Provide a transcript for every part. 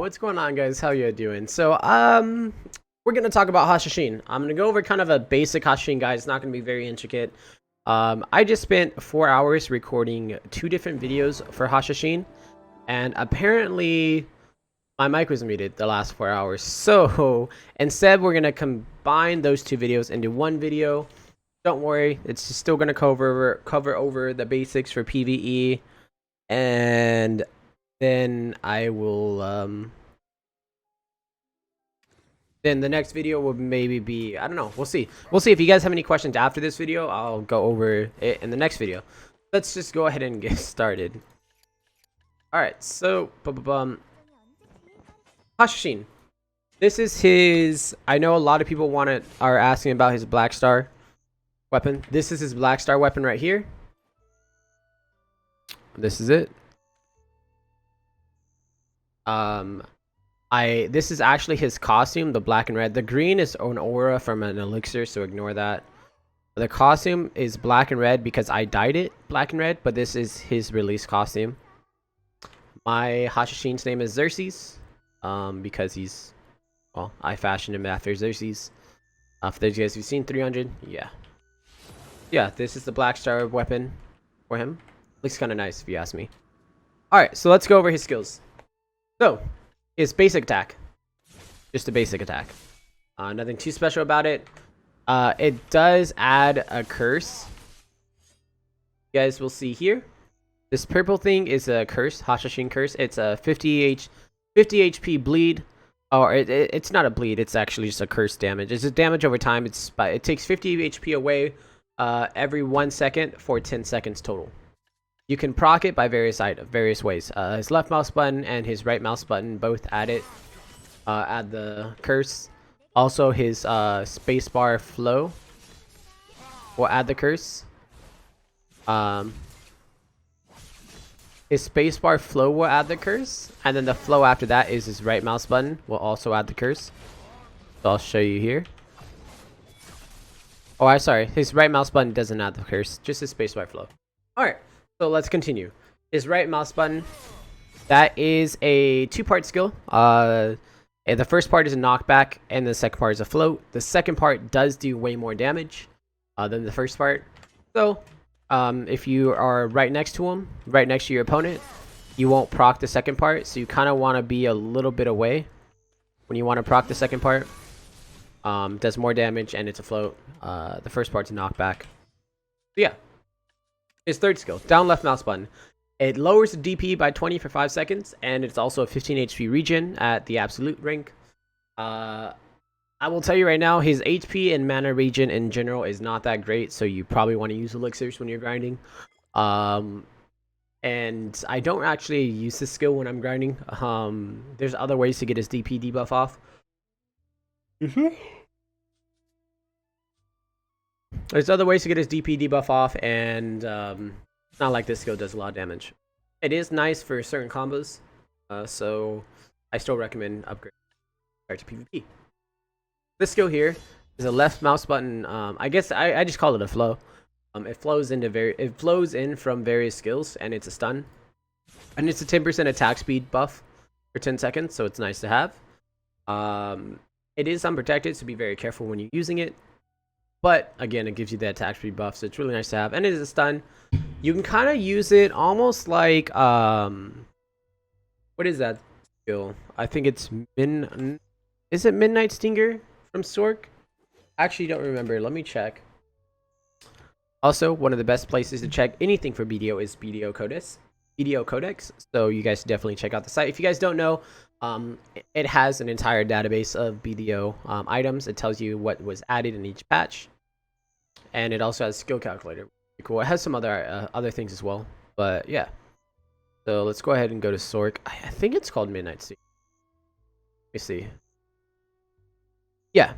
what's going on, guys? How you doing? So, we're gonna talk about Hashashin. I'm gonna go over kind of a basic Hashashin, guys. It's not gonna be very intricate. I just spent 4 hours recording 2 different videos for Hashashin, and apparently my mic was muted the last 4 hours. So instead, we're gonna combine those 2 videos into one video. Don't worry, it's still gonna cover over the basics for PvE, and then I will then the next video will maybe be, I don't know, we'll see if you guys have any questions after this video. I'll go over it in the next video. Let's just go ahead and get started. All right, so Hashashin, this is his, I know a lot of people are asking about his Black Star weapon. This is his Black Star weapon right here. This is it. This is actually his costume, the black and red. The green is an aura from an elixir, so ignore that. The costume is black and red because I dyed it black and red, but this is his release costume. My Hashashin's name is Xerxes, because he's, well, I fashioned him after Xerxes. For those of you guys who've seen 300, yeah, this is the Black Star weapon for him. Looks kind of nice if you ask me. Alright, so let's go over his skills. So, his basic attack. Just a basic attack. Nothing too special about it. It does add a curse. You guys will see here. This purple thing is a curse, Hashashin curse. It's a 50 HP bleed. Or it's not a bleed, it's actually just a curse damage. It's a damage over time. It takes 50 HP away every 1 second for 10 seconds total. You can proc it by various ways. His left mouse button and his right mouse button both add the curse. Also, his spacebar flow will add the curse. His spacebar flow will add the curse, and then the flow after that is his right mouse button will also add the curse. So I'll show you here. Oh, I'm sorry. His right mouse button doesn't add the curse, just his spacebar flow. All right. So let's continue. His right mouse button, that is a 2-part skill. The first part is a knockback, and the second part is a float. The second part does do way more damage than the first part. So, if you are right next to him, right next to your opponent, you won't proc the second part. So you kind of want to be a little bit away when you want to proc the second part. Does more damage, and it's a float. The first part's a knockback. So yeah. His third skill, down left mouse button. It lowers the DP by 20 for 5 seconds, and it's also a 15 HP regen at the absolute rank. I will tell you right now, his HP and mana regen in general is not that great, so you probably want to use elixirs when you're grinding. And I don't actually use this skill when I'm grinding. There's other ways to get his DP debuff off. There's other ways to get his DP debuff off, and it's not like this skill does a lot of damage. It is nice for certain combos, so I still recommend upgrade to PvP. This skill here is a left mouse button. I guess I just call it a flow. It flows in from various skills, and it's a stun, and it's a 10% attack speed buff for 10 seconds, so it's nice to have. It is unprotected, so be very careful when you're using it. But again, it gives you the attack speed buff, so it's really nice to have. And it is a stun. You can kind of use it almost like what is that skill? I think it's is it Midnight Stinger from Stork? I actually don't remember. Let me check. Also, one of the best places to check anything for BDO is BDO Codex. So you guys definitely check out the site. If you guys don't know, it has an entire database of BDO items. It tells you what was added in each patch, and it also has a skill calculator. Cool. It has some other things as well, but yeah. So let's go ahead and go to Sork. I think it's called Midnight Stinger. Let me see. Yeah,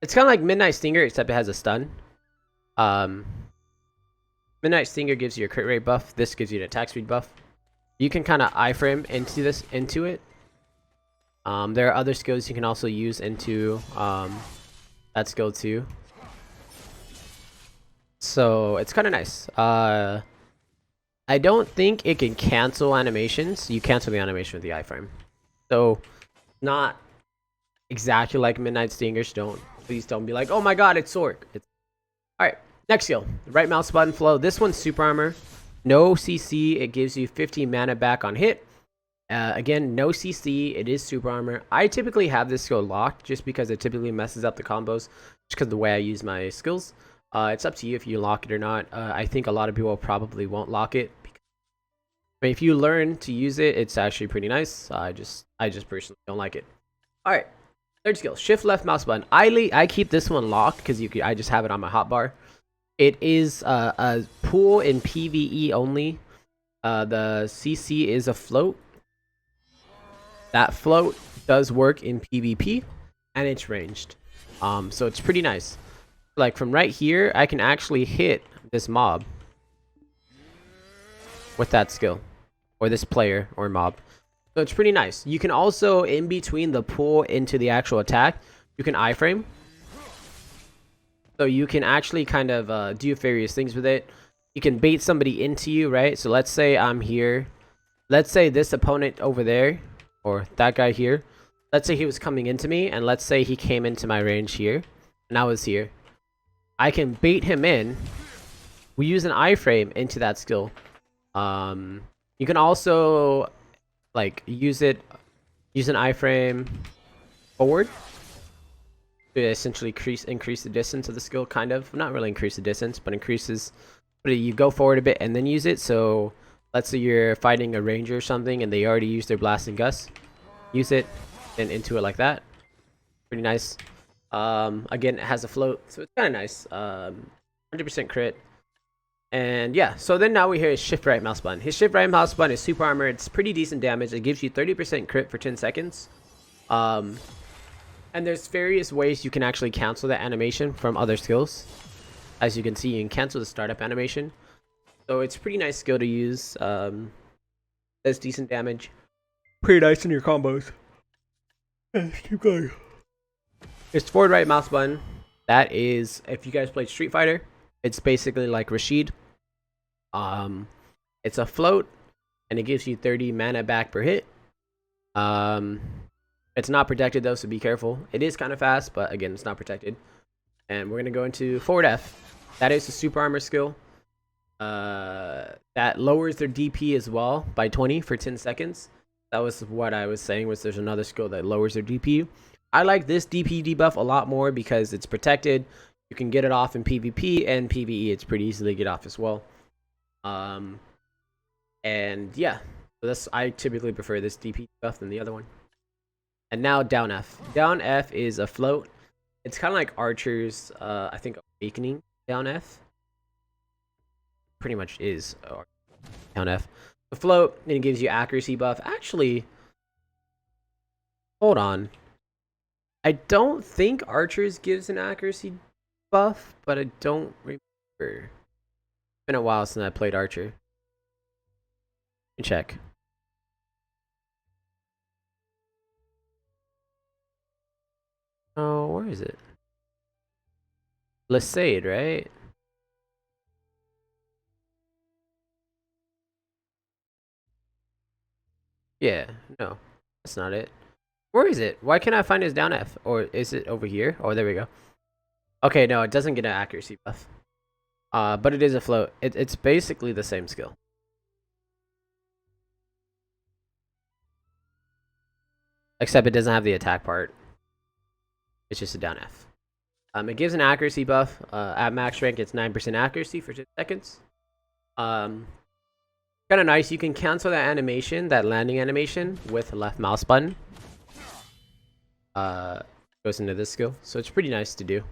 it's kind of like Midnight Stinger, except it has a stun. Midnight Stinger gives you a crit rate buff. This gives you an attack speed buff. You can kind of iframe into it. There are other skills you can also use into that skill too. So it's kind of nice. I don't think it can cancel animations. You cancel the animation with the iframe. So not exactly like Midnight Stingers. Please don't be like, oh my god, it's Sork. Alright, next skill. Right mouse button flow. This one's super armor. No CC, it gives you 50 mana back on hit. Again, no CC, it is super armor. I typically have this skill locked just because it typically messes up the combos, just because of the way I use my skills. It's up to you if you lock it or not. I think a lot of people probably won't lock it. I mean, if you learn to use it, it's actually pretty nice. I just personally don't like it. Alright, third skill, shift left mouse button. I keep this one locked because I just have it on my hotbar. It is a pool in PvE only. The CC is a float. That float does work in PvP, and it's ranged. So it's pretty nice. Like from right here, I can actually hit this mob with that skill, or this player or mob. So it's pretty nice. You can also, in between the pull into the actual attack, you can iframe. So you can actually kind of do various things with it. You can bait somebody into you, right? So let's say I'm here. Let's say this opponent over there, or that guy here. Let's say he was coming into me, and let's say he came into my range here, and I was here. I can bait him in. We use an iframe into that skill. You can also like use an iframe forward to essentially increase the distance of the skill, kind of. Not really increase the distance, but you go forward a bit and then use it. So let's say you're fighting a ranger or something and they already used their blast and gust. Use it and into it like that. Pretty nice. Again, it has a float, so it's kind of nice. 100% crit. And yeah, so then now we hear his shift right mouse button. His shift right mouse button is super armor. It's pretty decent damage. It gives you 30% crit for 10 seconds. And there's various ways you can actually cancel that animation from other skills. As you can see, you can cancel the startup animation. So it's a pretty nice skill to use. Does decent damage. Pretty nice in your combos. Let's keep going. It's forward right mouse button. That is, if you guys played Street Fighter, it's basically like Rashid. It's a float, and it gives you 30 mana back per hit. It's not protected though, so be careful. It is kind of fast, but again, it's not protected. And we're gonna go into forward F. That is a super armor skill. That lowers their DP as well by 20 for 10 seconds. That was what I was saying, was there's another skill that lowers their DP. I like this DP debuff a lot more because it's protected. You can get it off in PvP and PvE. It's pretty easy to get off as well. And yeah, so I typically prefer this DP debuff than the other one. And now down F. Down F is a float. It's kind of like Archer's, I think, Awakening down F. Pretty much is down F. The float, and it gives you accuracy buff. Actually, hold on. I don't think Archer's gives an accuracy buff, but I don't remember. It's been a while since I played Archer. Let me check. Oh, where is it? Lysaid, right? Yeah, no, that's not it. Where is it? Why can't I find his down F? Or is it over here? Oh, there we go. Okay, no, it doesn't get an accuracy buff. But it is a float. It's basically the same skill. Except it doesn't have the attack part. It's just a down F. It gives an accuracy buff. At max rank, it's 9% accuracy for 10 seconds. Kind of nice. You can cancel that animation, that landing animation, with left mouse button. Goes into this skill, so it's pretty nice to do.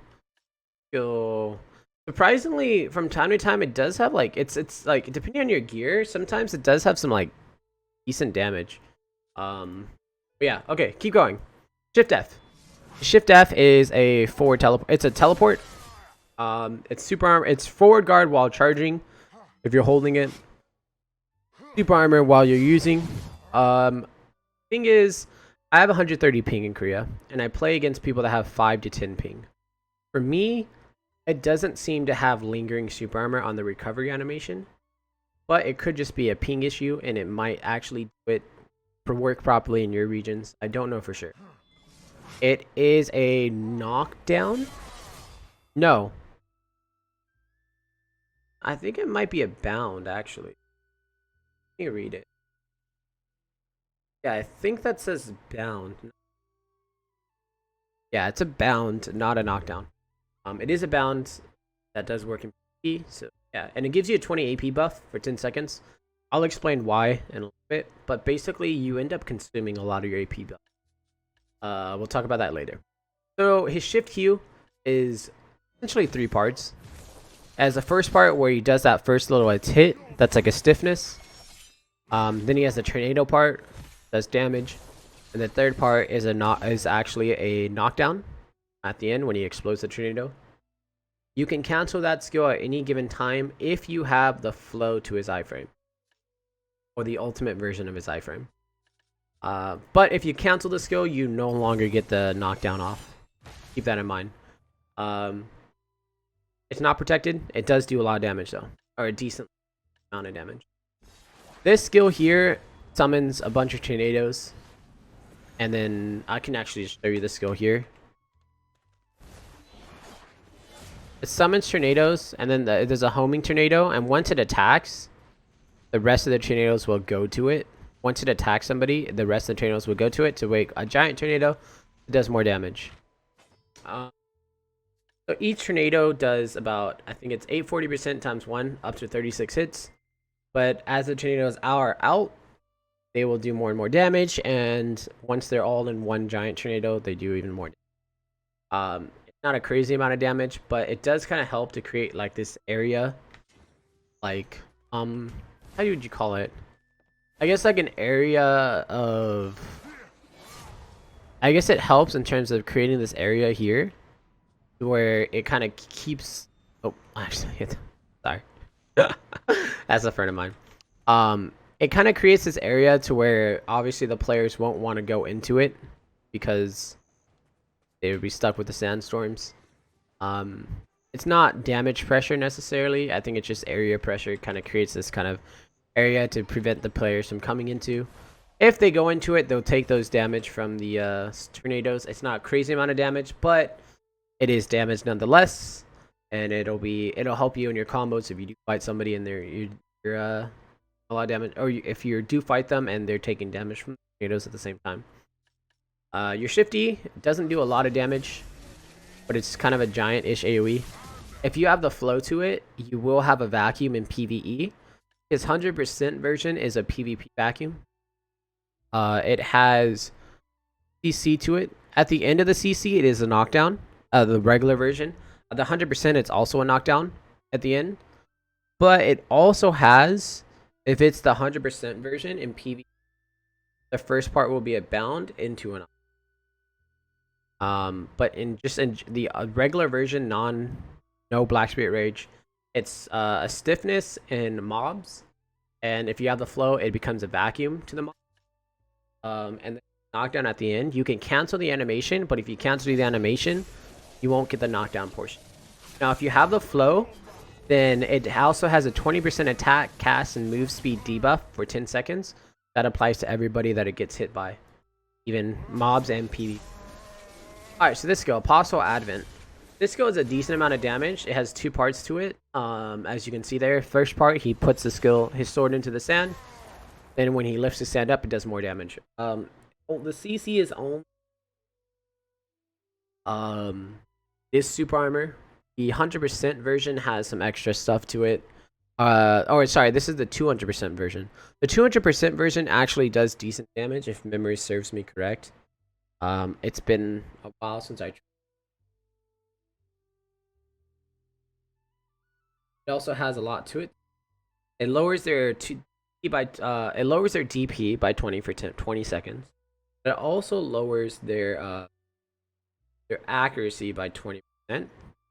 Skill. Surprisingly, from time to time, it does have like it's like depending on your gear. Sometimes it does have some like decent damage. But yeah. Okay, keep going. Shift F. Shift F is a forward teleport. It's a teleport. It's super armor. It's forward guard while charging. If you're holding it. Super armor while you're using. Thing is, I have 130 ping in Korea, and I play against people that have 5 to 10 ping. For me, it doesn't seem to have lingering super armor on the recovery animation, but it could just be a ping issue, and it might actually do it work properly in your regions. I don't know for sure. It is a knockdown. No, I think it might be a bound actually. Let me read it. Yeah, I think that says bound. Yeah, it's a bound, not a knockdown. It is a bound that does work in PvP. So yeah, and it gives you a 20 AP buff for 10 seconds. I'll explain why in a little bit, but basically you end up consuming a lot of your AP buff. We'll talk about that later. So his shift Q is essentially 3 parts. As the first part where he does that first little hit, that's like a stiffness. Then he has the tornado part, does damage, and the third part is actually a knockdown at the end when he explodes the tornado. You can cancel that skill at any given time if you have the flow to his iframe, or the ultimate version of his iframe. But if you cancel the skill, you no longer get the knockdown off. Keep that in mind. It's not protected. It does do a lot of damage though, or a decent amount of damage. This skill here summons a bunch of tornadoes, and then I can actually show you the skill here. It summons tornadoes, and then there's a homing tornado, and once it attacks, the rest of the tornadoes will go to it. Once it attacks somebody, the rest of the tornadoes will go to it to wake a giant tornado. It does more damage. So each tornado does about, I think it's 840% times 1, up to 36 hits. But as the tornadoes are out, they will do more and more damage, and once they're all in one giant tornado, they do even more damage. It's not a crazy amount of damage, but it does kind of help to create like this area, like how would you call it? I guess like an area of, I guess it helps in terms of creating this area here where it kind of keeps, oh actually sorry. That's a friend of mine. It kind of creates this area to where obviously the players won't want to go into it because they would be stuck with the sandstorms. It's not damage pressure necessarily. I think it's just area pressure. It kind of creates this kind of area to prevent the players from coming into. If they go into it, they'll take those damage from the tornadoes. It's not a crazy amount of damage, but it is damage nonetheless. And it'll help you in your combos if you do fight somebody and you're a lot of damage, or if you do fight them and they're taking damage from the tornadoes at the same time. Your shifty doesn't do a lot of damage, but it's kind of a giant-ish AoE. If you have the flow to it, you will have a vacuum in PvE. His 100% version is a PvP vacuum. It has CC to it. At the end of the CC, it is a knockdown. The regular version. The 100%, it's also a knockdown at the end. But it also has, if it's the 100% version in PvE, the first part will be a bound into an. But in the regular version, no Black Spirit Rage, it's a stiffness in mobs, and if you have the flow, it becomes a vacuum to the mob. And the knockdown at the end, you can cancel the animation, but if you cancel the animation, you won't get the knockdown portion. Now, if you have the flow, then it also has a 20% attack, cast, and move speed debuff for 10 seconds. That applies to everybody that it gets hit by, even mobs and PvP. Alright, so this skill, Apostle Advent. This skill is a decent amount of damage. It has 2 parts to it. As you can see there, first part, he puts his sword into the sand. Then when he lifts his sand up, it does more damage. The CC is on this super armor. The 100% version has some extra stuff to it. Sorry, this is the 200% version. The 200% version actually does decent damage if memory serves me correct. It's been a while since I tried. It also has a lot to it. It lowers their DP by 20 for 20 seconds. It also lowers their accuracy by 20%,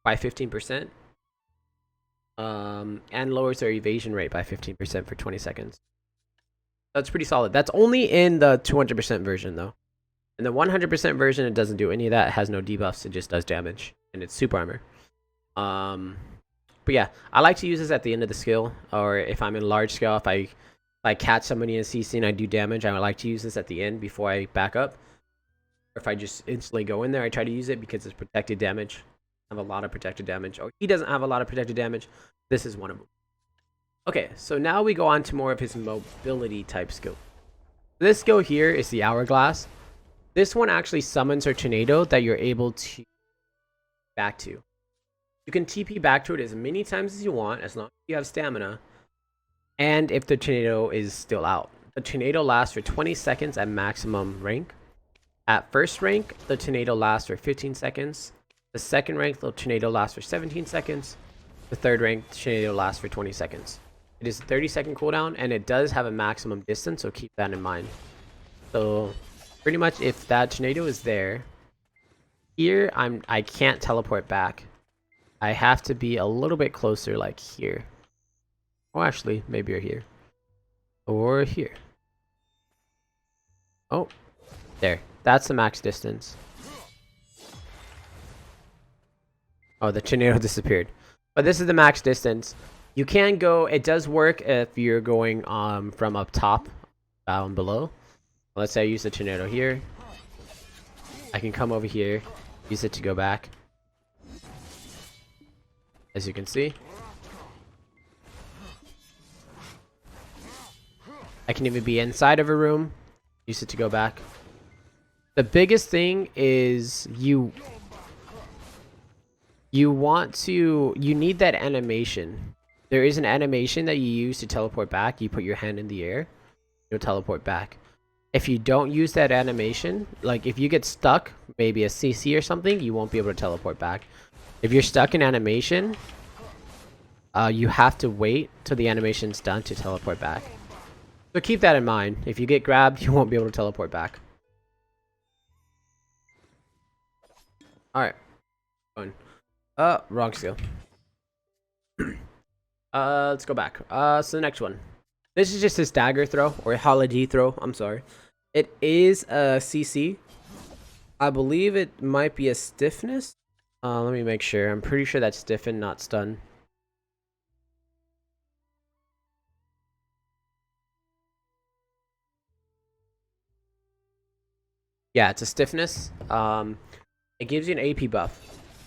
by 15%. And lowers their evasion rate by 15% for 20 seconds. That's pretty solid. That's only in the 200% version though. In the 100% version, it doesn't do any of that. It has no debuffs. It just does damage, and it's super armor. But yeah, I like to use this at the end of the skill, or if I'm in large scale, if I I catch somebody in CC and I do damage, I would like to use this at the end before I back up. Or if I just instantly go in there, I try to use it because it's protected damage. I have a lot of protected damage. Or he doesn't have a lot of protected damage. This is one of them. Okay, so now we go on to more of his mobility type skill. This skill here is the Hourglass. This one actually summons a tornado that you're able to back to. You can TP back to it as many times as you want, as long as you have stamina. And if the tornado is still out. The tornado lasts for 20 seconds at maximum rank. At first rank, the tornado lasts for 15 seconds. The second rank, the tornado lasts for 17 seconds. The third rank, the tornado lasts for 20 seconds. It is a 30-second cooldown, and it does have a maximum distance, so keep that in mind. So, pretty much, if that tornado is there, here I can't teleport back. I have to be a little bit closer, like here. Or actually, maybe you're here. Or here. Oh, there. That's the max distance. Oh, the tornado disappeared. But this is the max distance. You can go, it does work if you're going from up top down below. Let's say I use the tornado here. I can come over here, use it to go back. As you can see. I can even be inside of a room, use it to go back. The biggest thing is you need that animation. There is an animation that you use to teleport back. You put your hand in the air, you'll teleport back. If you don't use that animation, like if you get stuck, maybe a CC or something, you won't be able to teleport back. If you're stuck in animation, you have to wait till the animation's done to teleport back. So keep that in mind. If you get grabbed, you won't be able to teleport back. Alright. Wrong skill. Let's go back. So the next one. This is just his dagger throw, or holiday throw, I'm sorry. It is a CC. I believe it might be a stiffness. Let me make sure. I'm pretty sure that's stiffen, not stun. Yeah, it's a stiffness. It gives you an AP buff.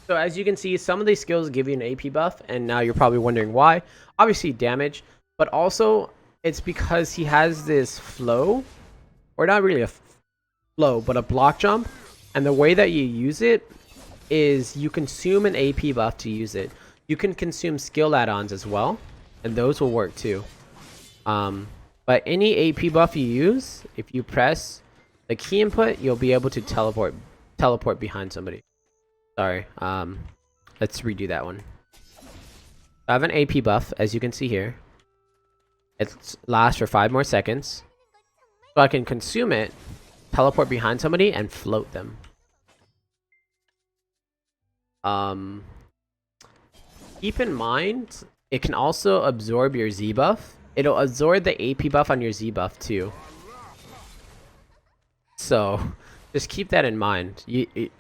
So as you can see, some of these skills give you an AP buff, and now you're probably wondering why. Obviously damage, but also it's because he has this flow, or not really a flow, but a block jump. And the way that you use it is you consume an AP buff to use it. You can consume skill add-ons as well, and those will work too. But any AP buff you use, if you press the key input, you'll be able to teleport behind somebody. Sorry. Let's redo that one. I have an AP buff, as you can see here. It lasts for 5 more seconds. So I can consume it, teleport behind somebody, and float them. Keep in mind, it can also absorb your Z buff. It'll absorb the AP buff on your Z buff too. So just keep that in mind.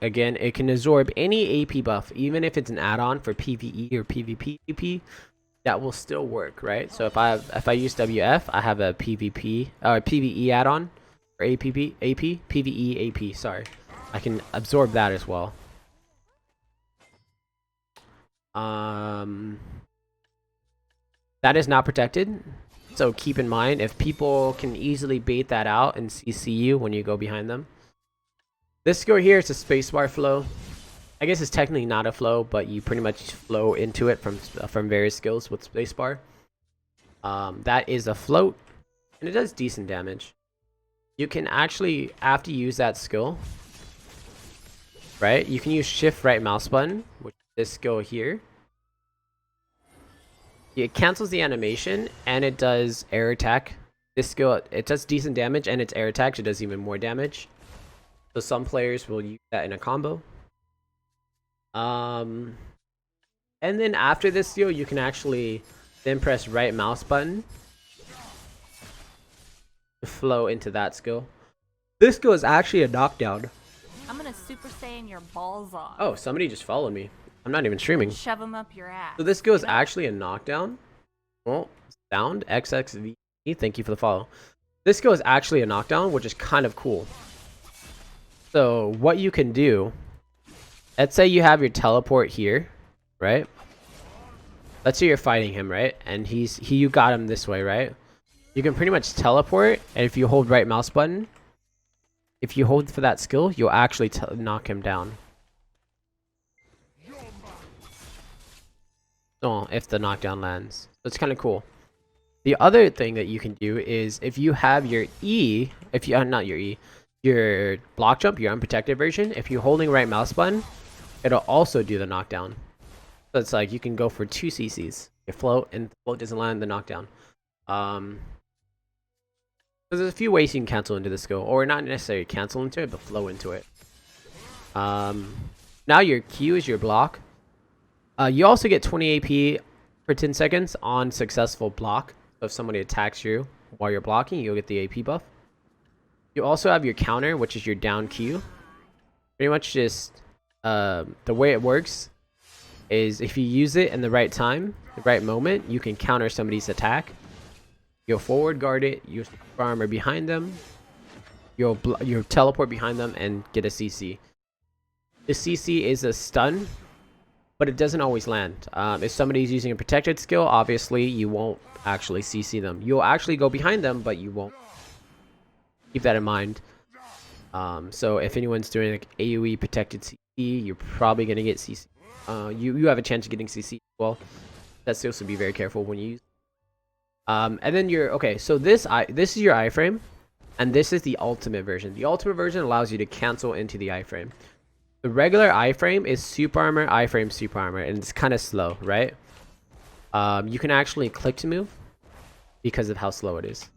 Again, it can absorb any AP buff, even if it's an add-on for PvE or PvP. That will still work, right? So if I use WF, I have a PvP or PvE add-on, or PvE AP. Sorry, I can absorb that as well. That is not protected, so keep in mind if people can easily bait that out and CC you when you go behind them. This skill here is a spacebar flow. I guess it's technically not a flow, but you pretty much flow into it from various skills with spacebar. That is a float, and it does decent damage. You can actually, after you use that skill, right, you can use shift right mouse button, which is this skill here. It cancels the animation, and it does air attack. This skill, it does decent damage, and it's air attack, so it does even more damage. So some players will use that in a combo. And then after this skill, you can actually then press right mouse button to flow into that skill. This skill is actually a knockdown. I'm gonna Super Saiyan your balls off. Oh, somebody just followed me. I'm not even streaming. Shove them up your ass. So this skill is actually a knockdown. Well, sound XXV Thank you for the follow. This skill is actually a knockdown, which is kind of cool. So what you can do, let's say you have your teleport here, right? Let's say you're fighting him, right? And you got him this way, right? You can pretty much teleport, and if you hold right mouse button, if you hold for that skill, you'll actually knock him down. Oh, if the knockdown lands. So it's kind of cool. The other thing that you can do is if you have your E, if you not your E, your block jump, your unprotected version, if you're holding right mouse button, it'll also do the knockdown. So it's like you can go for 2 CCs. You float and the float doesn't land the knockdown. So there's a few ways you can cancel into the skill, or not necessarily cancel into it, but flow into it. Now your Q is your block. You also get 20 AP for 10 seconds on successful block. So if somebody attacks you while you're blocking, you'll get the AP buff. You also have your counter, which is your down Q. Pretty much just the way it works is if you use it in the right time, the right moment, you can counter somebody's attack. You'll forward guard it, you armor behind them, you'll teleport behind them and get a CC. The CC is a stun, but it doesn't always land. If somebody's using a protected skill, obviously you won't actually CC them. You'll actually go behind them, but you won't. Keep that in mind. So if anyone's doing like AoE protected CC, you're probably gonna get CC. You have a chance of getting CC as well. That's supposed to be very careful when you use. And then so this is your iframe, and this is the ultimate version. The ultimate version allows you to cancel into the iframe. The regular iframe is super armor, iframe, super armor, and it's kind of slow, right? You can actually click to move because of how slow it is.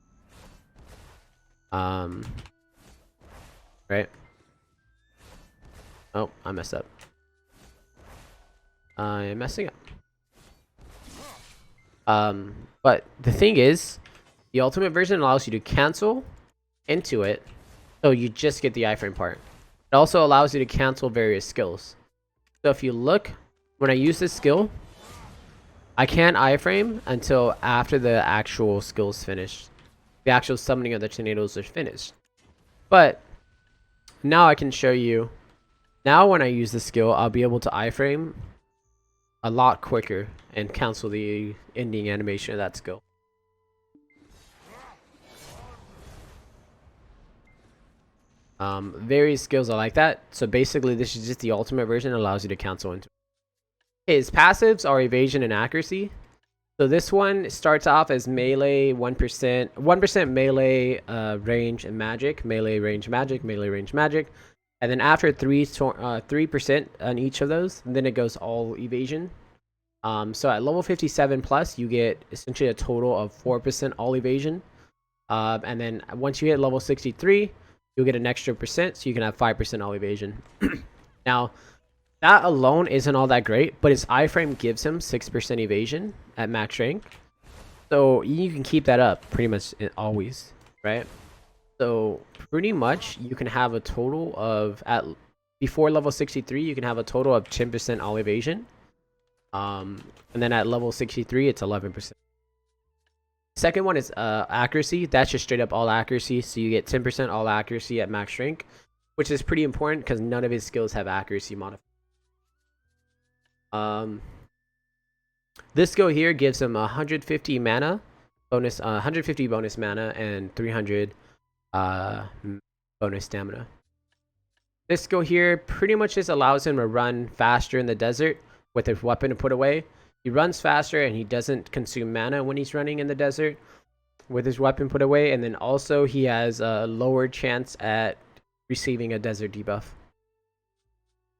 Right? Oh, I messed up. I'm messing up. But the thing is, the ultimate version allows you to cancel into it, so you just get the iframe part. It also allows you to cancel various skills. So if you look, when I use this skill, I can't iframe until after the actual skill's finished. The actual summoning of the tornadoes is finished. But now I can show you. Now when I use the skill, I'll be able to iframe a lot quicker and cancel the ending animation of that skill. Various skills are like that. So basically this is just the ultimate version. It allows you to cancel into it. His passives are evasion and accuracy. So this one starts off as melee 1% melee range and magic, melee range magic, melee range magic. And then after 3% on each of those, then it goes all evasion. So at level 57 plus, you get essentially a total of 4% all evasion. And then once you hit level 63, you'll get an extra percent, so you can have 5% all evasion. Now, that alone isn't all that great, but his iframe gives him 6% evasion at max rank. So you can keep that up pretty much always, right? So pretty much you can have a total of, before level 63, you can have a total of 10% all evasion. And then at level 63, it's 11%. Second one is accuracy. That's just straight up all accuracy. So you get 10% all accuracy at max rank, which is pretty important because none of his skills have accuracy modifier. This skill here gives him 150 mana bonus, 150 bonus mana and 300 bonus stamina. This skill here pretty much just allows him to run faster in the desert with his weapon to put away. He runs faster and he doesn't consume mana when he's running in the desert with his weapon put away. And then also he has a lower chance at receiving a desert debuff.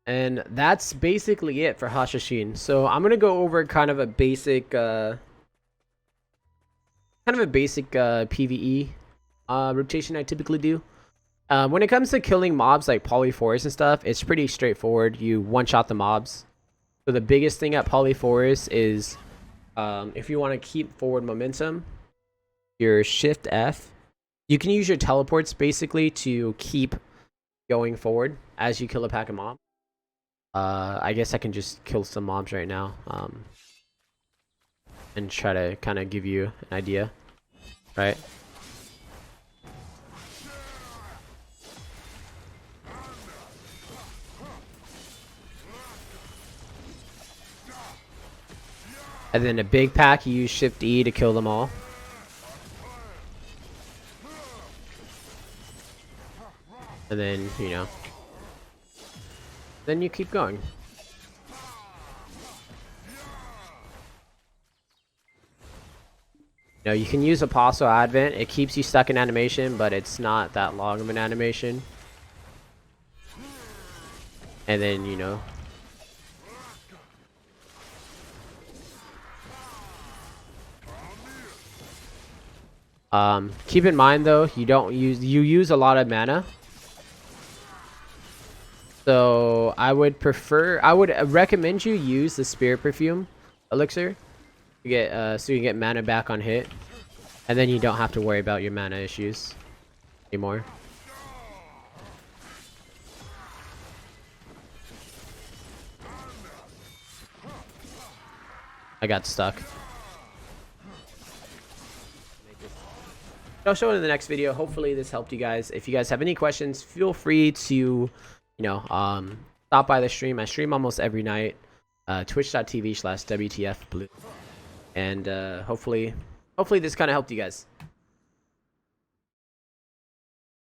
And that's basically it for Hashashin. So I'm going to go over kind of a basic PvE rotation I typically do. When it comes to killing mobs like Polyphorus and stuff, it's pretty straightforward. You one-shot the mobs. So the biggest thing at Polyphorus is if you want to keep forward momentum, your Shift F. You can use your teleports basically to keep going forward as you kill a pack of mobs. I guess I can just kill some mobs right now and try to kind of give you an idea. right? And then a big pack, you use Shift E to kill them all. And then, you know, then you keep going. You know, you can use Apostle Advent. It keeps you stuck in animation, but it's not that long of an animation. And then, you know, keep in mind though, you use a lot of mana. So I would recommend you use the Spirit Perfume elixir to get so you get mana back on hit, and then you don't have to worry about your mana issues anymore. I got stuck. I'll show it in the next video. Hopefully this helped you guys. If you guys have any questions, feel free to, you know, stop by the stream. I stream almost every night. Twitch.tv/WTFblue. And hopefully this kind of helped you guys.